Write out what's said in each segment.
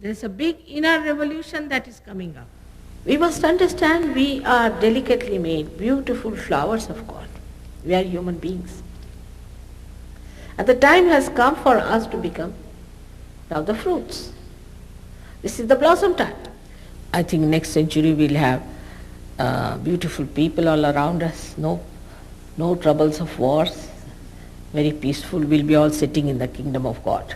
There is a big inner revolution that is coming up. We must understand we are delicately made, beautiful flowers of God. We are human beings. And the time has come for us to become now the fruits. This is the blossom time. I think next century we'll have beautiful people all around us, no troubles of wars, very peaceful. We'll be all sitting in the kingdom of God.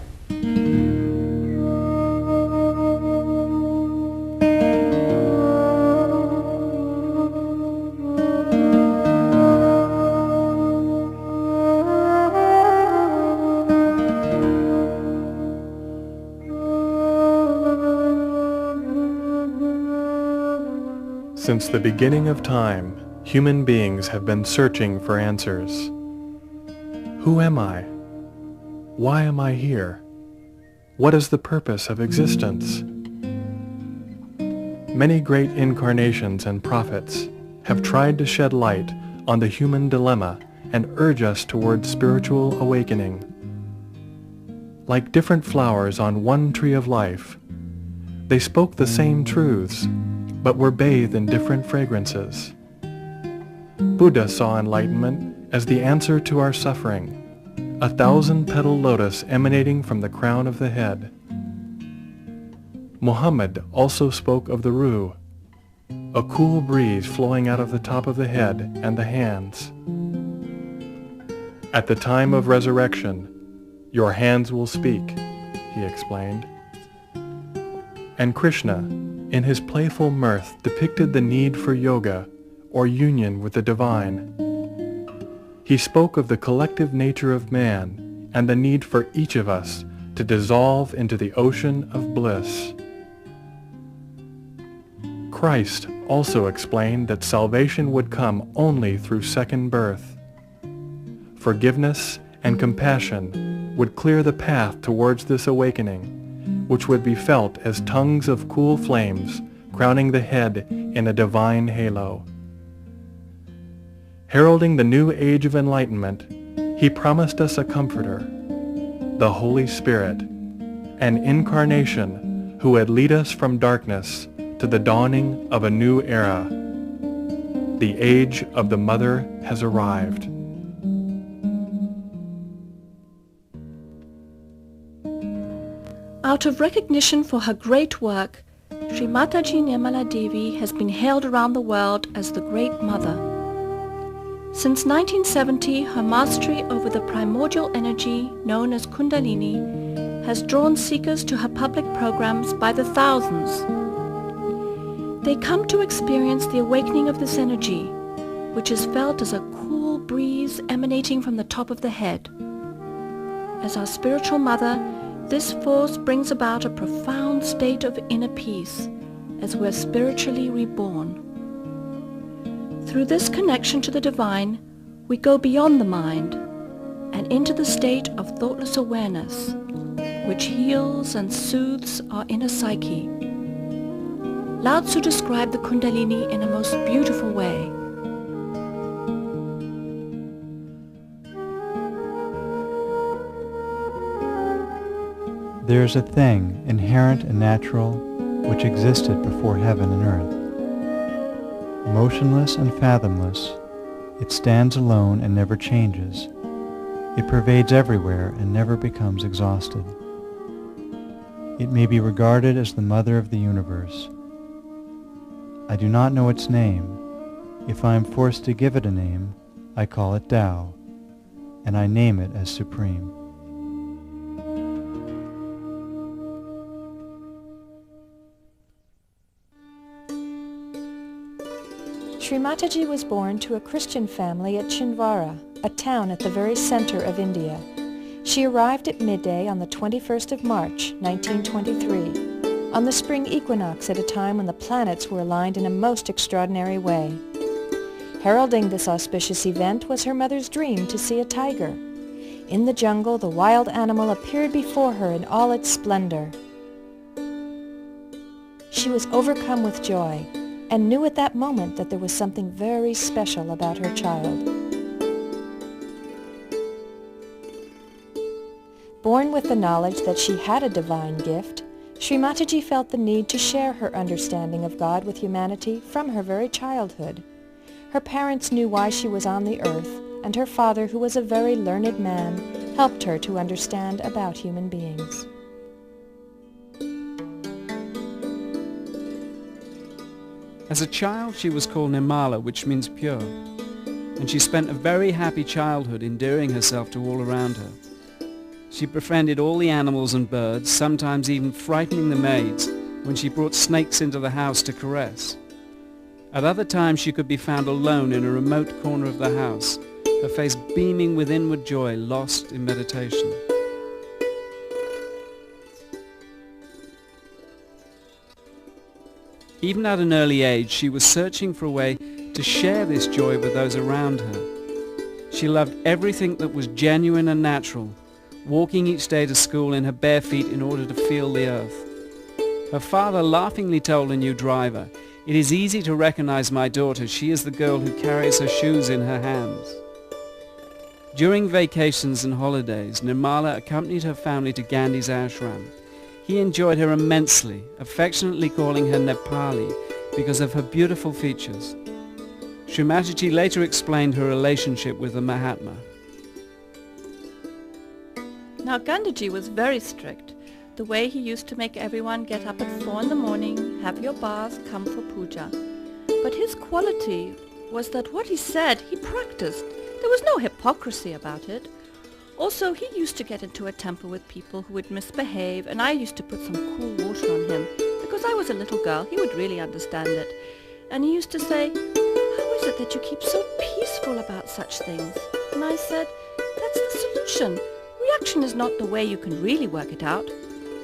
Since the beginning of time, human beings have been searching for answers. Who am I? Why am I here? What is the purpose of existence? Many great incarnations and prophets have tried to shed light on the human dilemma and urge us towards spiritual awakening. Like different flowers on one tree of life, they spoke the same truths, but were bathed in different fragrances. Buddha saw enlightenment as the answer to our suffering, a 1,000-petal lotus emanating from the crown of the head. Muhammad also spoke of the Ruh, a cool breeze flowing out of the top of the head and the hands. At the time of resurrection, your hands will speak, he explained. And Krishna, in his playful mirth, depicted the need for yoga, or union with the divine. He spoke of the collective nature of man and the need for each of us to dissolve into the ocean of bliss. Christ also explained that salvation would come only through second birth. Forgiveness and compassion would clear the path towards this awakening, which would be felt as tongues of cool flames crowning the head in a divine halo. Heralding the new age of enlightenment, he promised us a comforter, the Holy Spirit, an incarnation who would lead us from darkness to the dawning of a new era. The age of the Mother has arrived. Out of recognition for her great work, Shri Mataji Nirmala Devi has been hailed around the world as the Great Mother. Since 1970, her mastery over the primordial energy known as Kundalini has drawn seekers to her public programs by the thousands. They come to experience the awakening of this energy, which is felt as a cool breeze emanating from the top of the head. As our spiritual mother, this force brings about a profound state of inner peace as we're spiritually reborn. Through this connection to the divine, we go beyond the mind and into the state of thoughtless awareness, which heals and soothes our inner psyche. Lao Tzu described the Kundalini in a most beautiful way. There is a thing, inherent and natural, which existed before heaven and earth. Motionless and fathomless, it stands alone and never changes. It pervades everywhere and never becomes exhausted. It may be regarded as the mother of the universe. I do not know its name. If I am forced to give it a name, I call it Tao, and I name it as supreme. Shri Mataji was born to a Christian family at Chhindwara, a town at the very center of India. She arrived at midday on the 21st of March, 1923, on the spring equinox at a time when the planets were aligned in a most extraordinary way. Heralding this auspicious event was her mother's dream to see a tiger. In the jungle, the wild animal appeared before her in all its splendor. She was overcome with joy and knew at that moment that there was something very special about her child. Born with the knowledge that she had a divine gift, Shri Mataji felt the need to share her understanding of God with humanity from her very childhood. Her parents knew why she was on the earth, and her father, who was a very learned man, helped her to understand about human beings. As a child, she was called Nirmala, which means pure, and she spent a very happy childhood endearing herself to all around her. She befriended all the animals and birds, sometimes even frightening the maids when she brought snakes into the house to caress. At other times she could be found alone in a remote corner of the house, her face beaming with inward joy, lost in meditation. Even at an early age, she was searching for a way to share this joy with those around her. She loved everything that was genuine and natural, walking each day to school in her bare feet in order to feel the earth. Her father laughingly told a new driver, "It is easy to recognize my daughter. She is the girl who carries her shoes in her hands." During vacations and holidays, Nirmala accompanied her family to Gandhi's ashram. He enjoyed her immensely, affectionately calling her Nepali because of her beautiful features. Shri Mataji later explained her relationship with the Mahatma. Now Gandhiji was very strict. The way he used to make everyone get up at 4 in the morning, have your bath, come for puja. But his quality was that what he said, he practiced. There was no hypocrisy about it. Also, he used to get into a temper with people who would misbehave, and I used to put some cool water on him. Because I was a little girl, he would really understand it. And he used to say, "How is it that you keep so peaceful about such things?" And I said, "That's the solution. Reaction is not the way you can really work it out.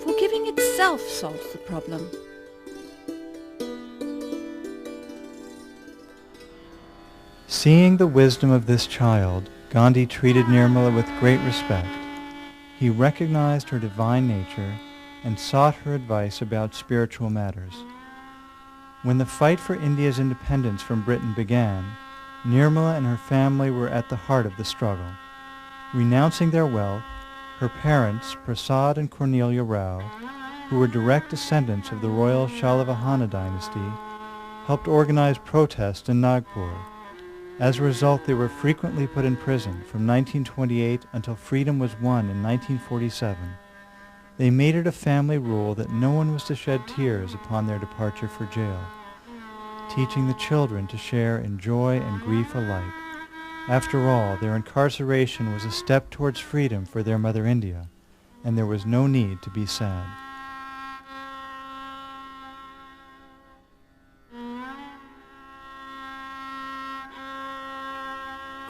Forgiving itself solves the problem." Seeing the wisdom of this child, Gandhi treated Nirmala with great respect. He recognized her divine nature and sought her advice about spiritual matters. When the fight for India's independence from Britain began, Nirmala and her family were at the heart of the struggle. Renouncing their wealth, her parents, Prasad and Cornelia Rao, who were direct descendants of the royal Shalavahana dynasty, helped organize protests in Nagpur. As a result, they were frequently put in prison from 1928 until freedom was won in 1947. They made it a family rule that no one was to shed tears upon their departure for jail, teaching the children to share in joy and grief alike. After all, their incarceration was a step towards freedom for their mother India, and there was no need to be sad.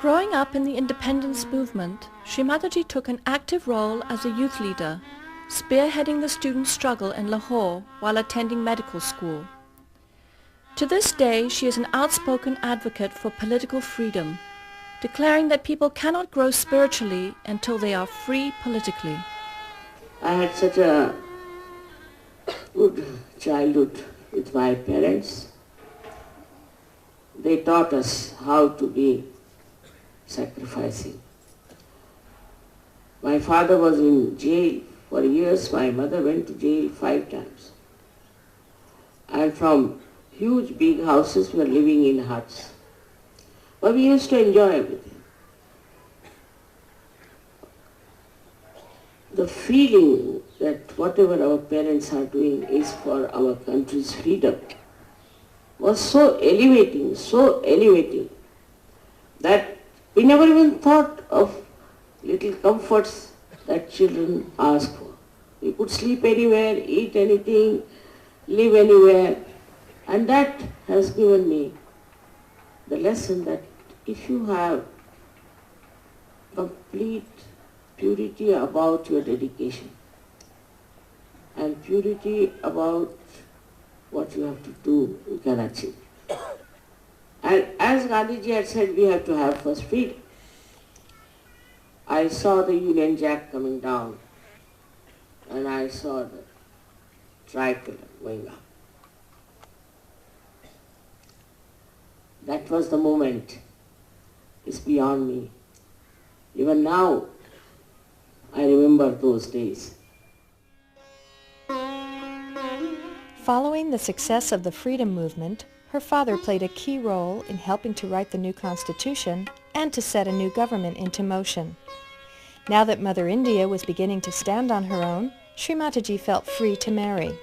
Growing up in the independence movement, Shri Mataji took an active role as a youth leader, spearheading the student struggle in Lahore while attending medical school. To this day, she is an outspoken advocate for political freedom, declaring that people cannot grow spiritually until they are free politically. I had such a good childhood with my parents. They taught us how to be sacrificing. My father was in jail for years. My mother went to jail 5 times. And from huge big houses we were living in huts. But we used to enjoy everything. The feeling that whatever our parents are doing is for our country's freedom was so elevating, that we never even thought of little comforts that children ask for. We could sleep anywhere, eat anything, live anywhere, and that has given me the lesson that if you have complete purity about your dedication and purity about what you have to do, you can achieve. And as Gandhiji had said, we have to have first freedom. I saw the Union Jack coming down and I saw the tricolor going up. That was the moment. It's beyond me. Even now, I remember those days. Following the success of the freedom movement, her father played a key role in helping to write the new constitution and to set a new government into motion. Now that Mother India was beginning to stand on her own, Shri Mataji felt free to marry.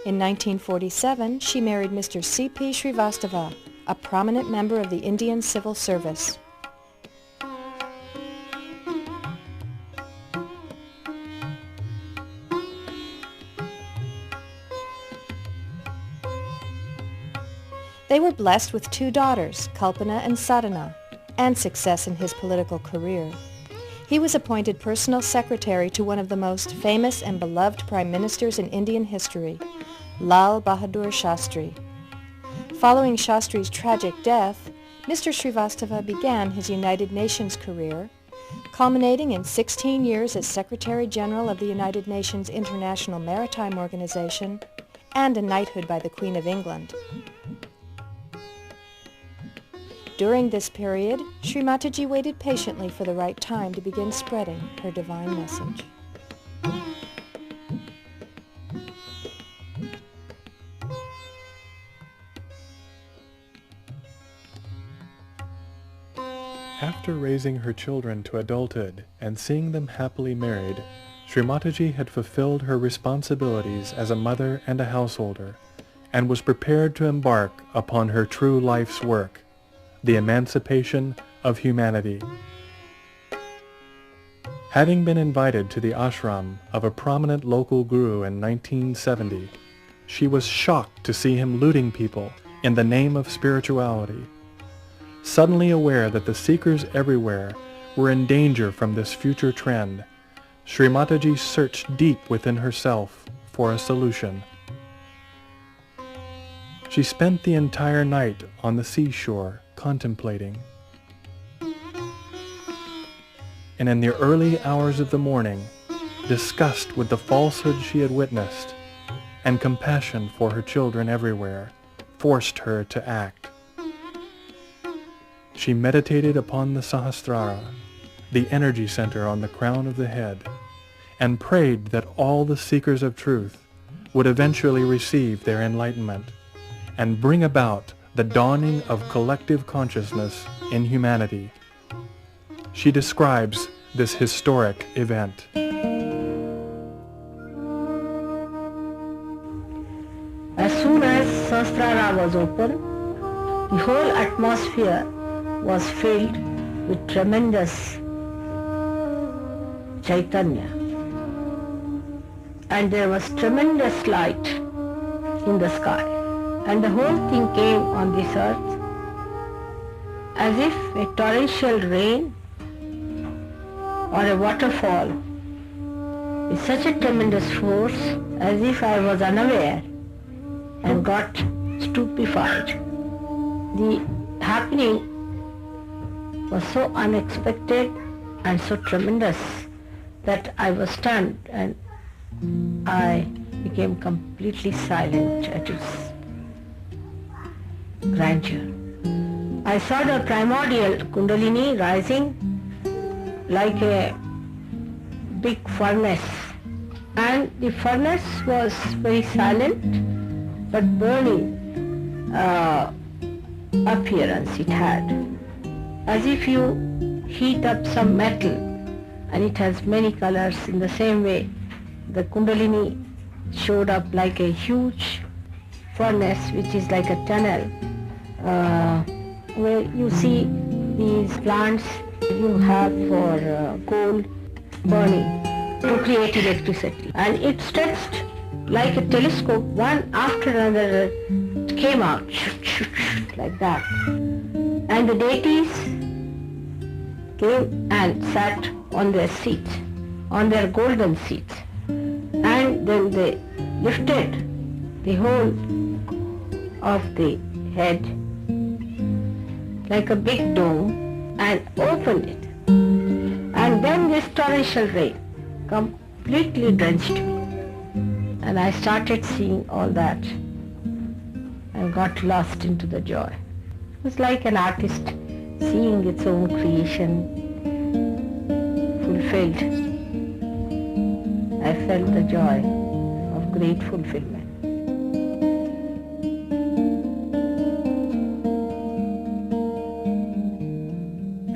In 1947, she married Mr. C.P. Srivastava, a prominent member of the Indian Civil Service. They were blessed with 2 daughters, Kalpana and Sadhana, and success in his political career. He was appointed personal secretary to one of the most famous and beloved prime ministers in Indian history, Lal Bahadur Shastri. Following Shastri's tragic death, Mr. Srivastava began his United Nations career, culminating in 16 years as Secretary General of the United Nations International Maritime Organization and a knighthood by the Queen of England. During this period, Shri Mataji waited patiently for the right time to begin spreading her divine message. After raising her children to adulthood and seeing them happily married, Shri Mataji had fulfilled her responsibilities as a mother and a householder, and was prepared to embark upon her true life's work, the emancipation of humanity. Having been invited to the ashram of a prominent local guru in 1970, she was shocked to see him looting people in the name of spirituality. Suddenly aware that the seekers everywhere were in danger from this future trend, Shri Mataji searched deep within herself for a solution. She spent the entire night on the seashore contemplating. And in the early hours of the morning, disgust with the falsehood she had witnessed and compassion for her children everywhere forced her to act. She meditated upon the Sahasrara, the energy center on the crown of the head, and prayed that all the seekers of truth would eventually receive their enlightenment and bring about the dawning of collective consciousness in humanity. She describes this historic event. As soon as Sahasrara was open, the whole atmosphere was filled with tremendous Chaitanya. And there was tremendous light in the sky. And the whole thing came on this earth as if a torrential rain or a waterfall with such a tremendous force, as if I was unaware and got stupefied. The happening was so unexpected and so tremendous that I was stunned and I became completely silent at its grandeur. I saw the primordial Kundalini rising like a big furnace, and the furnace was very silent but burning appearance it had, as if you heat up some metal and it has many colors. In the same way, the Kundalini showed up like a huge furnace which is like a tunnel where you see these plants you have for coal burning to create electricity, and it stretched like a telescope. One after another came out like that, and the deities came and sat on their seats, on their golden seats, and then they lifted the whole of the head like a big dome and opened it, and then this torrential rain completely drenched me, and I started seeing all that and got lost into the joy. It was like an artist seeing its own creation fulfilled. I felt the joy of great fulfillment.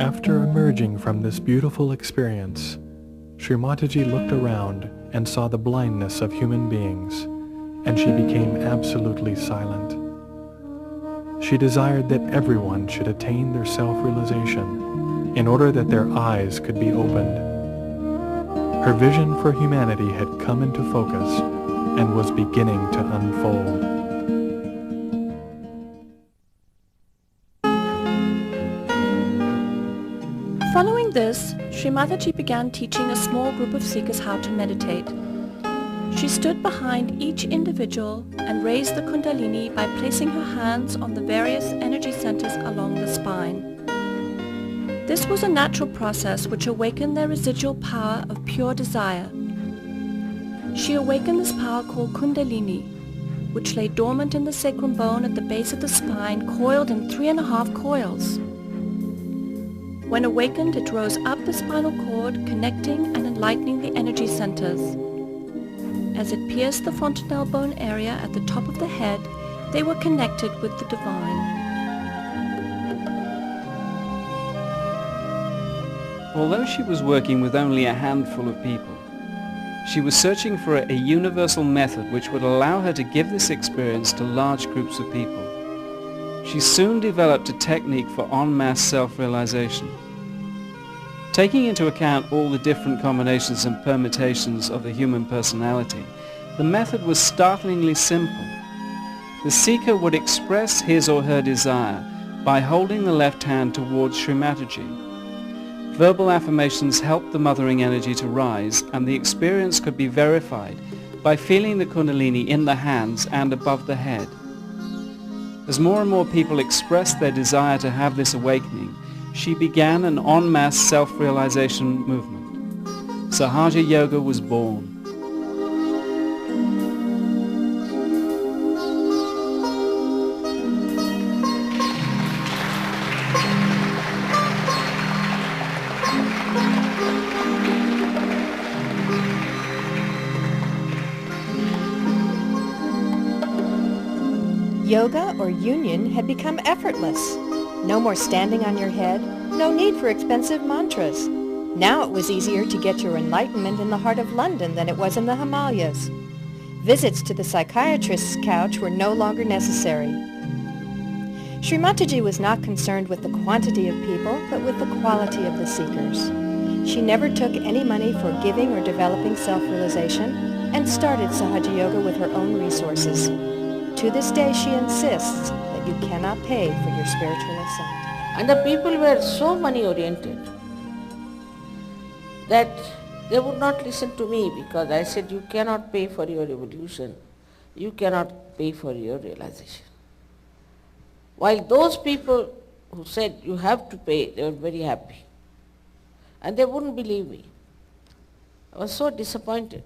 After emerging from this beautiful experience, Shri Mataji looked around and saw the blindness of human beings, and she became absolutely silent. She desired that everyone should attain their self-realization in order that their eyes could be opened. Her vision for humanity had come into focus and was beginning to unfold. Following this, Shri Mataji began teaching a small group of seekers how to meditate. She stood behind each individual and raised the Kundalini by placing her hands on the various energy centers along the spine. This was a natural process which awakened their residual power of pure desire. She awakened this power called Kundalini, which lay dormant in the sacrum bone at the base of the spine, coiled in 3.5 coils. When awakened, it rose up the spinal cord, connecting and enlightening the energy centers. As it pierced the fontanelle bone area at the top of the head, they were connected with the divine. Although she was working with only a handful of people, she was searching for a universal method which would allow her to give this experience to large groups of people. She soon developed a technique for en masse self-realization. Taking into account all the different combinations and permutations of the human personality, the method was startlingly simple. The seeker would express his or her desire by holding the left hand towards Shri Mataji. Verbal affirmations helped the mothering energy to rise, and the experience could be verified by feeling the Kundalini in the hands and above the head. As more and more people expressed their desire to have this awakening, she began an en masse self-realization movement. Sahaja Yoga was born. Yoga or union had become effortless. No more standing on your head, no need for expensive mantras. Now it was easier to get your enlightenment in the heart of London than it was in the Himalayas. Visits to the psychiatrist's couch were no longer necessary. Shri Mataji was not concerned with the quantity of people, but with the quality of the seekers. She never took any money for giving or developing self-realization, and started Sahaja Yoga with her own resources. To this day, she insists that you cannot pay for your spiritual ascent. And the people were so money-oriented that they would not listen to me, because I said, you cannot pay for your evolution, you cannot pay for your realization. While those people who said you have to pay, they were very happy. And they wouldn't believe me. I was so disappointed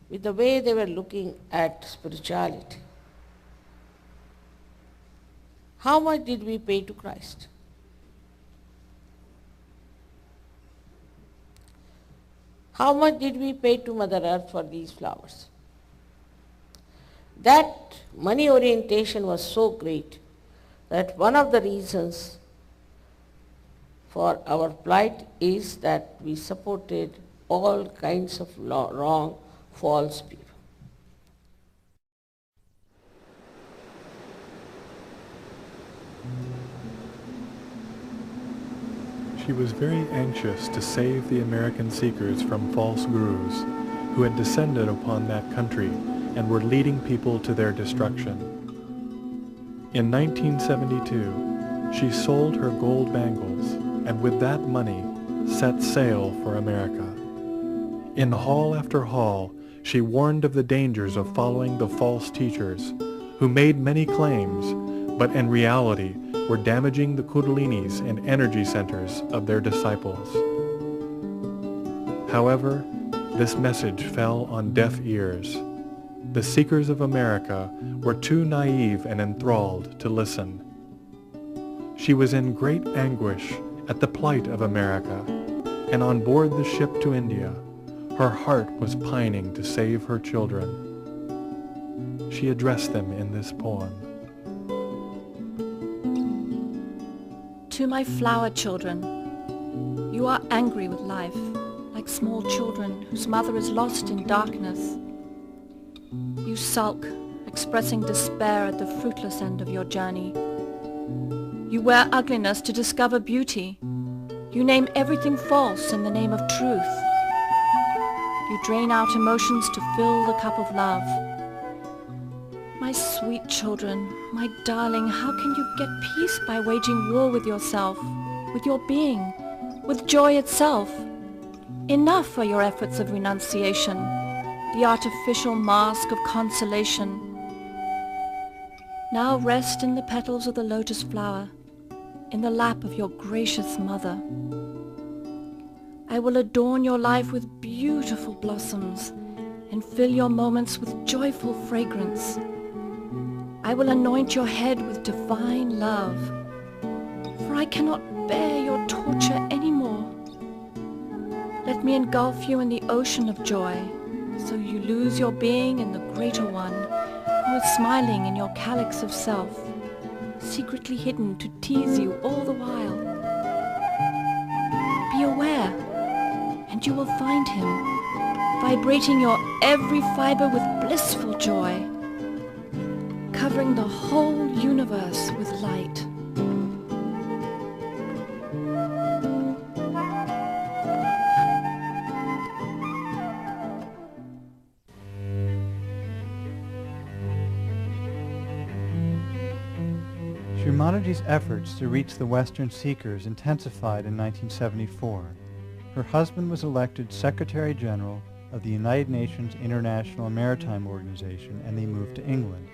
with the way they were looking at spirituality. How much did we pay to Christ? How much did we pay to Mother Earth for these flowers? That money orientation was so great that one of the reasons for our plight is that we supported all kinds of wrong, false people. She was very anxious to save the American seekers from false gurus who had descended upon that country and were leading people to their destruction. In 1972, she sold her gold bangles and with that money set sail for America. In hall after hall, she warned of the dangers of following the false teachers who made many claims, but in reality were damaging the kundalinis and energy centers of their disciples. However, this message fell on deaf ears. The seekers of America were too naive and enthralled to listen. She was in great anguish at the plight of America, and on board the ship to India, her heart was pining to save her children. She addressed them in this poem. To my flower children, You are angry with life, like small children whose mother is lost in darkness. You sulk, expressing despair at the fruitless end of your journey. You wear ugliness to discover beauty. You name everything false in the name of truth. You drain out emotions to fill the cup of love. My sweet children, my darling, how can you get peace by waging war with yourself, with your being, with joy itself? Enough are your efforts of renunciation, the artificial mask of consolation. Now rest in the petals of the lotus flower, in the lap of your gracious mother. I will adorn your life with beautiful blossoms and fill your moments with joyful fragrance. I will anoint your head with divine love, for I cannot bear your torture anymore. Let me engulf you in the ocean of joy, so you lose your being in the greater one, who is smiling in your calyx of self, secretly hidden to tease you all the while. Be aware, and you will find him, vibrating your every fiber with blissful joy, covering the whole universe with light. Shri Mataji's efforts to reach the Western seekers intensified in 1974. Her husband was elected Secretary General of the United Nations International Maritime Organization, and they moved to England.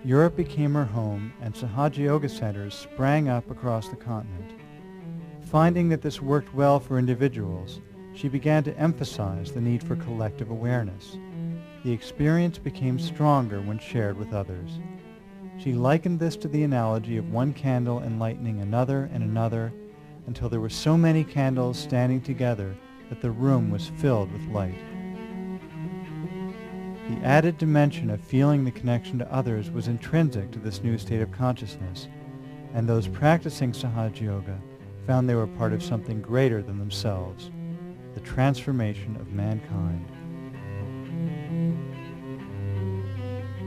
Europe became her home, and Sahaja Yoga centers sprang up across the continent. Finding that this worked well for individuals, she began to emphasize the need for collective awareness. The experience became stronger when shared with others. She likened this to the analogy of one candle enlightening another and another, until there were so many candles standing together that the room was filled with light. The added dimension of feeling the connection to others was intrinsic to this new state of consciousness, and those practicing Sahaja Yoga found they were part of something greater than themselves, the transformation of mankind.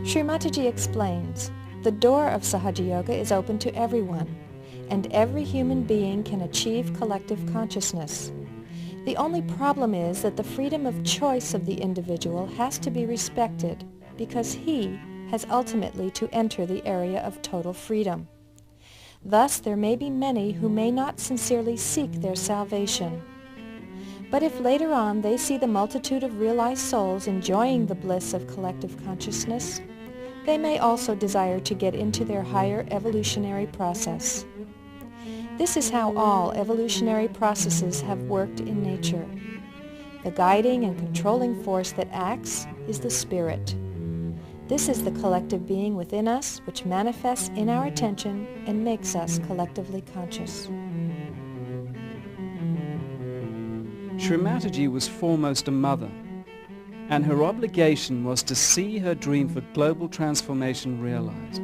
Shri Mataji explains, the door of Sahaja Yoga is open to everyone, and every human being can achieve collective consciousness. The only problem is that the freedom of choice of the individual has to be respected, because he has ultimately to enter the area of total freedom. Thus, there may be many who may not sincerely seek their salvation. But if later on they see the multitude of realized souls enjoying the bliss of collective consciousness, they may also desire to get into their higher evolutionary process. This is how all evolutionary processes have worked in nature. The guiding and controlling force that acts is the spirit. This is the collective being within us which manifests in our attention and makes us collectively conscious. Shri Mataji was foremost a mother, and her obligation was to see her dream for global transformation realized.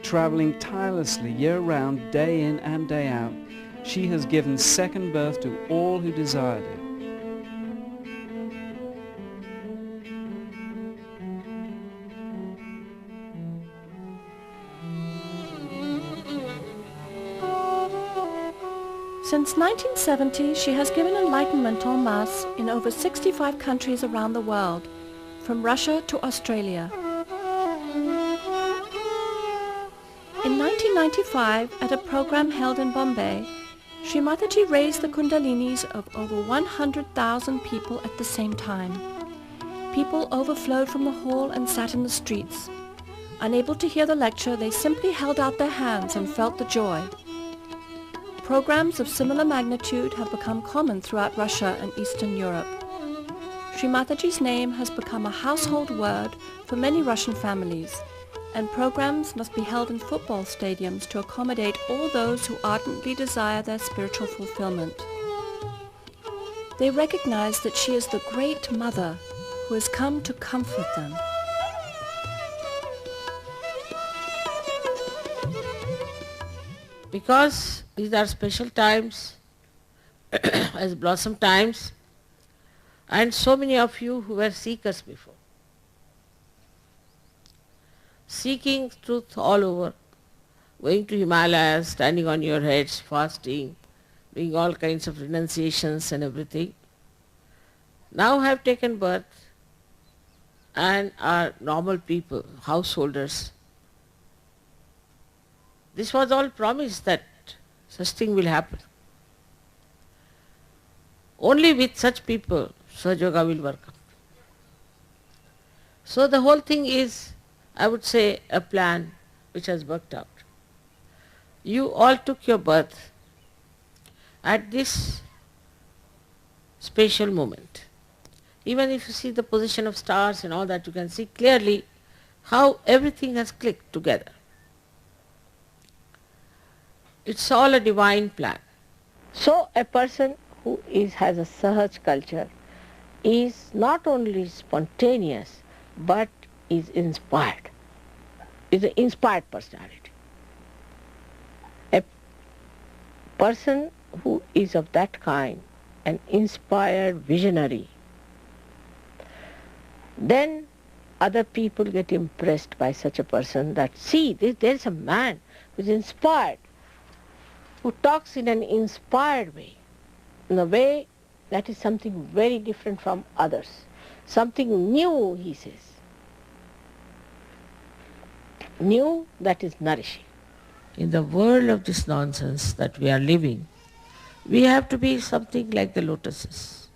Traveling tirelessly year-round, day in and day out, she has given second birth to all who desired it. Since 1970, she has given enlightenment en masse in over 65 countries around the world, from Russia to Australia. In 1995, at a program held in Bombay, Shri Mataji raised the kundalinis of over 100,000 people at the same time. People overflowed from the hall and sat in the streets. Unable to hear the lecture, they simply held out their hands and felt the joy. Programs of similar magnitude have become common throughout Russia and Eastern Europe. Shri Mataji's name has become a household word for many Russian families, and programs must be held in football stadiums to accommodate all those who ardently desire their spiritual fulfillment. They recognize that she is the great mother who has come to comfort them. Because these are special times, as blossom times, and so many of you who were seekers before, seeking truth all over, going to Himalayas, standing on your heads, fasting, doing all kinds of renunciations and everything, now have taken birth and are normal people, householders. This was all promised that such thing will happen. Only with such people Sahaja will work up. So the whole thing is, I would say, a plan which has worked out. You all took your birth at this special moment. Even if you see the position of stars and all that, you can see clearly how everything has clicked together. It's all a divine plan. So a person who has a Sahaj culture is not only spontaneous but is inspired, is an inspired personality. A person who is of that kind, an inspired visionary, then other people get impressed by such a person that, see, there is a man who is inspired, who talks in an inspired way, in a way that is something very different from others, something new, he says, new that is nourishing. In the world of this nonsense that we are living, we have to be something like the lotuses,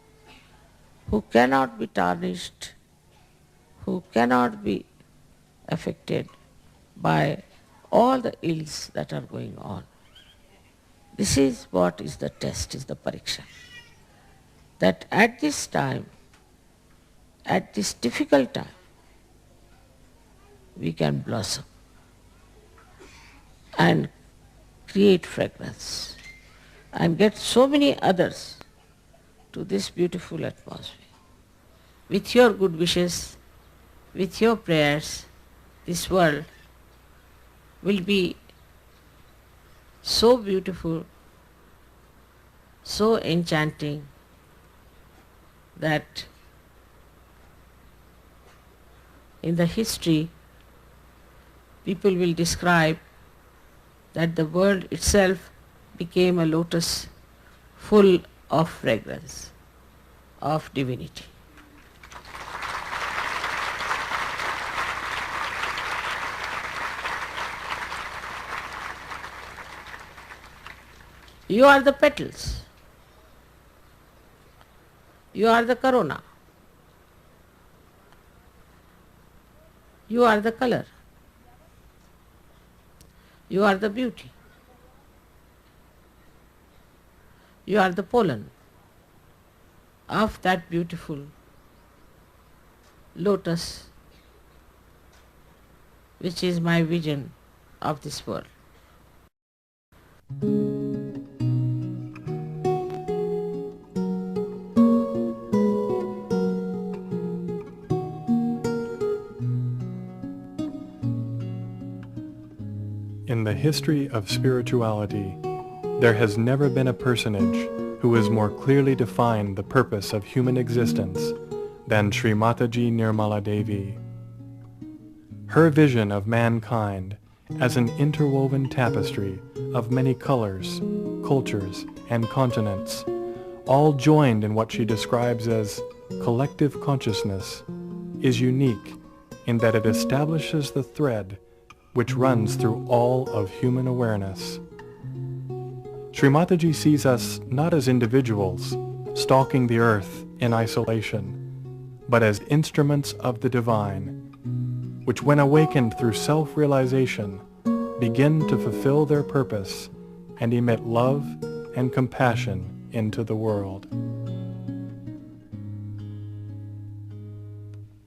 who cannot be tarnished, who cannot be affected by all the ills that are going on. This is what is the test, is the pariksha. That at this time, at this difficult time, we can blossom and create fragrance and get so many others to this beautiful atmosphere. With your good wishes, with your prayers, this world will be so beautiful, so enchanting, that in the history people will describe that the world itself became a lotus full of fragrance, of divinity. You are the petals. You are the corona. You are the color. You are the beauty. You are the pollen of that beautiful lotus, which is my vision of this world. In the history of spirituality, there has never been a personage who has more clearly defined the purpose of human existence than Shri Mataji Nirmala Devi. Her vision of mankind as an interwoven tapestry of many colors, cultures, and continents, all joined in what she describes as collective consciousness, is unique in that it establishes the thread which runs through all of human awareness. Shri Mataji sees us not as individuals stalking the earth in isolation, but as instruments of the divine, which when awakened through self-realization, begin to fulfill their purpose and emit love and compassion into the world.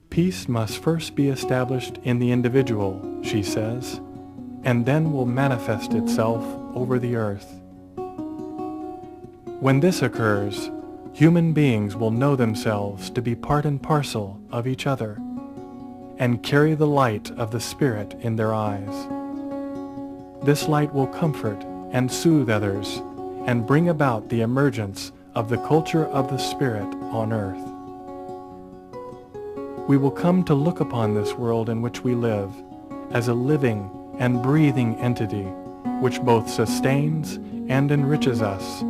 Peace must first be established in the individual, she says, and then will manifest itself over the earth. When this occurs, human beings will know themselves to be part and parcel of each other and carry the light of the Spirit in their eyes. This light will comfort and soothe others and bring about the emergence of the culture of the Spirit on earth. We will come to look upon this world in which we live as a living and breathing entity which both sustains and enriches us,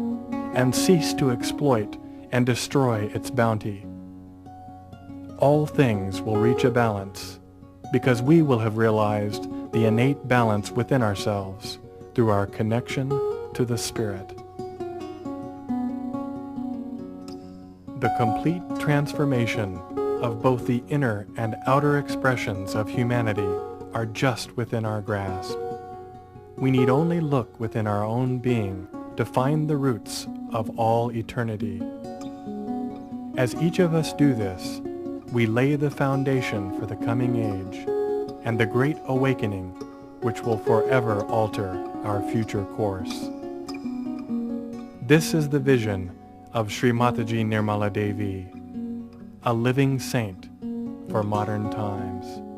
and cease to exploit and destroy its bounty. All things will reach a balance, because we will have realized the innate balance within ourselves through our connection to the Spirit. The complete transformation of both the inner and outer expressions of humanity are just within our grasp. We need only look within our own being to find the roots of all eternity. As each of us do this, we lay the foundation for the coming age and the great awakening which will forever alter our future course. This is the vision of Shri Mataji Nirmala Devi, a living saint for modern times.